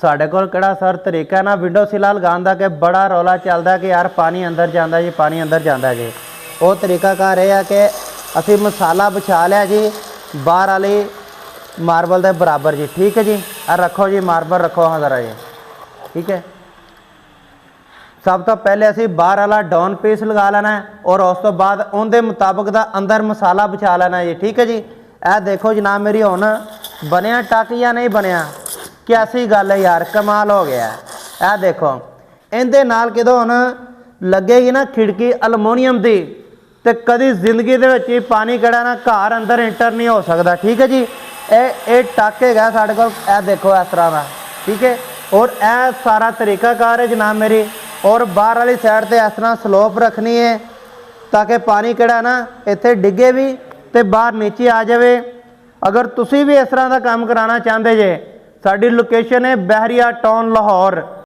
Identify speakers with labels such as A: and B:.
A: साढ़े कोल किहड़ा सर तरीका है ना विंडो सिला लगाने का कि बड़ा रौला चलता कि यार पानी अंदर जाता जी, पानी अंदर जाता जी। वो तरीकाकार यह है कि असी मसाला बिछा लिया जी बाहर वाली मार्बल के बराबर जी। ठीक है जी, रखो जी मार्बल रखो हाँ ज़रा जी। ठीक है, सब तो पहले असी बाहर वाला डाउन पीस लगा लेना है और उस तो बाद उनके मुताबिक दा अंदर मसाला बिछा लेना जी। ठीक है जी, यह देखो जनाब मेरी हुण बनया टक या नहीं बनया, कैसी गल है यार, कमाल हो गया। यह देखो इहदे नाल किदों हुण लगेगी ना खिड़की अलमोनीयम की, तो कभी जिंदगी दे विच पानी कड़ा ना घर अंदर इंटर नहीं हो सकता। ठीक है जी, ये टक है साढ़े कोल, यह देखो इस तरह का। ठीक है, और यह सारा तरीकाकार है जनाब मेरी। और बाहर वाली साइड ते इस तरह स्लोप रखनी है ताकि पानी कड़ा ना इत्थे डिगे भी तो बाहर नीचे आ जाए। अगर तुसी भी इस तरह का काम कराना चाहते जे, साडी लोकेशन है बहरिया टाउन लाहौर।